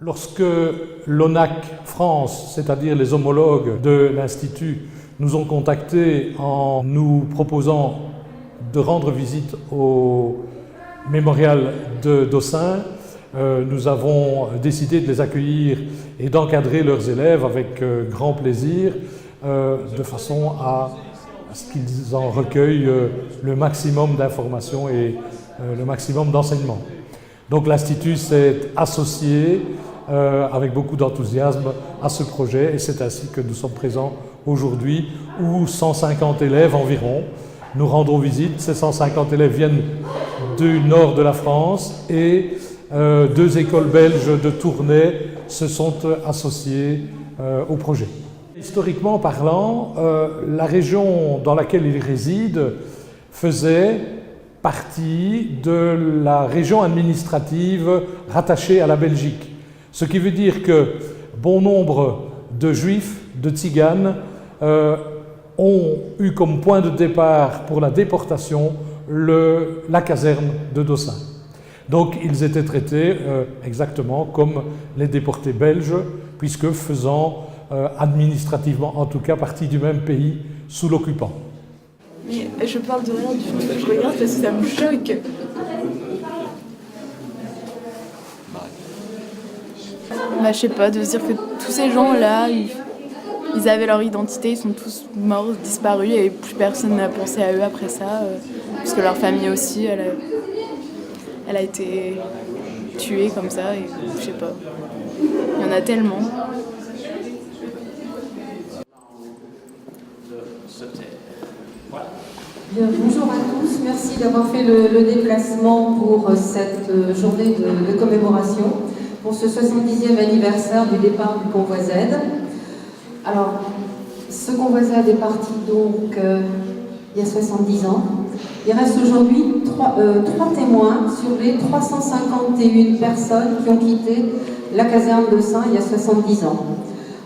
Lorsque l'ONAC France, c'est-à-dire les homologues de l'Institut, nous ont contactés en nous proposant de rendre visite au mémorial de Dossin, nous avons décidé de les accueillir et d'encadrer leurs élèves avec grand plaisir, de façon à ce qu'ils en recueillent le maximum d'informations et le maximum d'enseignements. Donc l'Institut s'est associé avec beaucoup d'enthousiasme à ce projet et c'est ainsi que nous sommes présents aujourd'hui où 150 élèves environ nous rendront visite. Ces 150 élèves viennent du nord de la France et deux écoles belges de Tournai se sont associées au projet. Historiquement parlant, la région dans laquelle ils résident faisait partie de la région administrative rattachée à la Belgique. Ce qui veut dire que bon nombre de Juifs, de Tziganes, ont eu comme point de départ pour la déportation la caserne de Dossin. Donc ils étaient traités exactement comme les déportés belges, puisque faisant administrativement en tout cas partie du même pays sous l'occupant. Mais je parle de rien du film que je regarde parce que ça me choque. Bah, je sais pas, de se dire que tous ces gens-là, ils avaient leur identité, ils sont tous morts, disparus et plus personne n'a pensé à eux après ça. Parce que leur famille aussi, elle a été tuée comme ça et je sais pas. Il y en a tellement. Bien, bonjour à tous, merci d'avoir fait le déplacement pour cette journée de commémoration, pour ce 70e anniversaire du départ du convoi Z. Alors, ce convoi Z est parti donc il y a 70 ans. Il reste aujourd'hui trois témoins sur les 351 personnes qui ont quitté la caserne de Saint il y a 70 ans.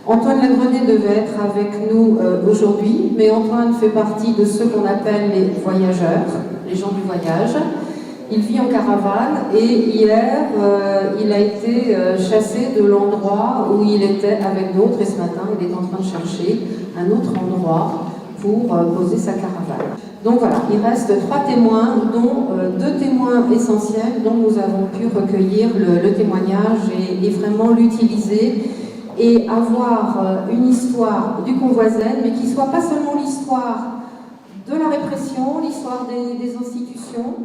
Antoine Lagrenet devait être avec nous aujourd'hui, mais Antoine fait partie de ceux qu'on appelle les voyageurs, les gens du voyage. Il vit en caravane et hier, il a été chassé de l'endroit où il était avec d'autres et ce matin, il est en train de chercher un autre endroit pour poser sa caravane. Donc voilà, il reste 3 témoins, dont 2 témoins essentiels dont nous avons pu recueillir le témoignage et vraiment l'utiliser et avoir une histoire du convoi Z, mais qui ne soit pas seulement l'histoire de la répression, l'histoire des institutions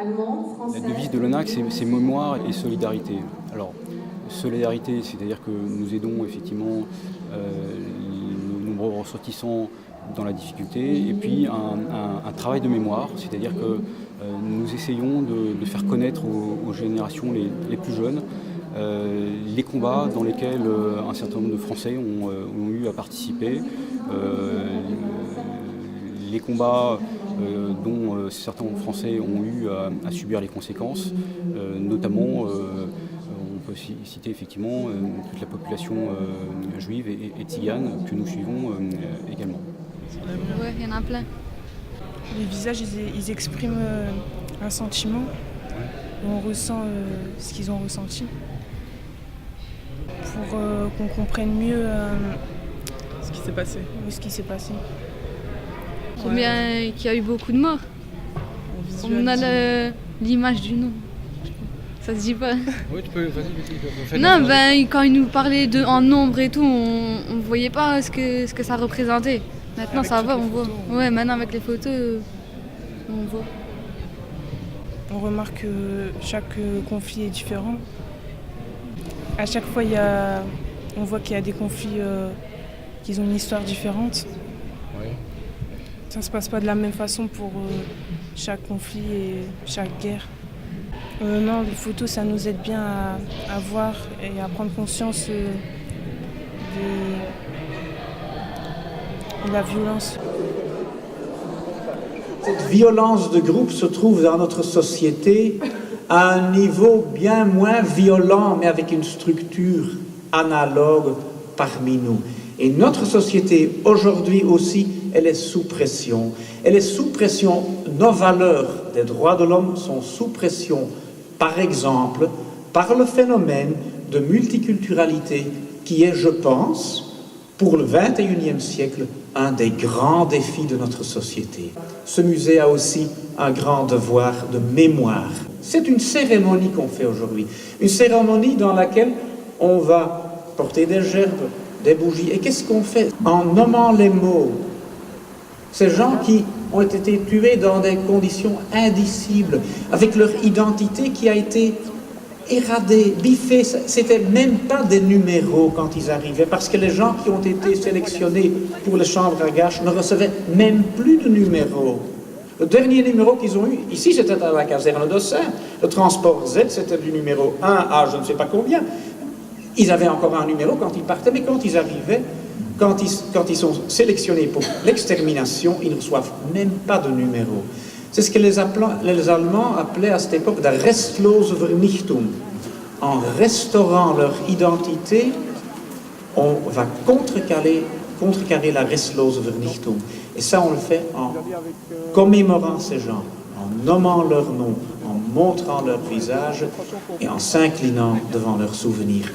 allemandes, françaises. La devise de l'ONAC, c'est mémoire et solidarité. Alors, solidarité, c'est-à-dire que nous aidons effectivement nos nombreux ressortissants dans la difficulté, et puis un travail de mémoire, c'est-à-dire que nous essayons de faire connaître aux générations les plus jeunes les combats dans lesquels un certain nombre de Français ont eu à participer, les combats dont certains Français ont eu à subir les conséquences, notamment on peut citer effectivement toute la population juive et tzigane que nous suivons également. Oui, il y en a plein. Les visages, ils expriment un sentiment, on ressent ce qu'ils ont ressenti. Pour qu'on comprenne mieux ce qui s'est passé. Ce qui s'est passé. C'est bien qu'il y a eu beaucoup de morts. On a l'image du nom. Ça se dit pas. Oui, tu peux, vas-y. Non, quand ils nous parlaient en nombre et tout, on ne voyait pas ce que ça représentait. Maintenant, ça va, on voit. Ouais, maintenant avec les photos, on voit. On remarque que chaque conflit est différent. À chaque fois, on voit qu'il y a des conflits qui ont une histoire différente. Oui. Ça ne se passe pas de la même façon pour chaque conflit et chaque guerre. Non, les photos, ça nous aide bien à voir et à prendre conscience de la violence. Cette violence de groupe se trouve dans notre société à un niveau bien moins violent, mais avec une structure analogue parmi nous. Et notre société, aujourd'hui aussi, elle est sous pression. Elle est sous pression, nos valeurs des droits de l'homme sont sous pression, par exemple, par le phénomène de multiculturalité qui est, je pense, pour le XXIe siècle, un des grands défis de notre société. Ce musée a aussi un grand devoir de mémoire. C'est une cérémonie qu'on fait aujourd'hui, une cérémonie dans laquelle on va porter des gerbes, des bougies. Et qu'est-ce qu'on fait? En nommant les mots, ces gens qui ont été tués dans des conditions indicibles, avec leur identité qui a été éradée, biffée. C'était même pas des numéros quand ils arrivaient, parce que les gens qui ont été sélectionnés pour les chambres à gâches ne recevaient même plus de numéros. Le dernier numéro qu'ils ont eu, ici c'était à la caserne d'Ossin, le transport Z c'était du numéro 1 à je ne sais pas combien. Ils avaient encore un numéro quand ils partaient, mais quand ils arrivaient, quand ils sont sélectionnés pour l'extermination, ils ne reçoivent même pas de numéro. C'est ce que les Allemands appelaient à cette époque la restlose Vernichtung. En restaurant leur identité, on va contrecarrer la restlose Vernichtung. Et ça, on le fait en commémorant ces gens, en nommant leur nom, en montrant leur visage et en s'inclinant devant leurs souvenirs.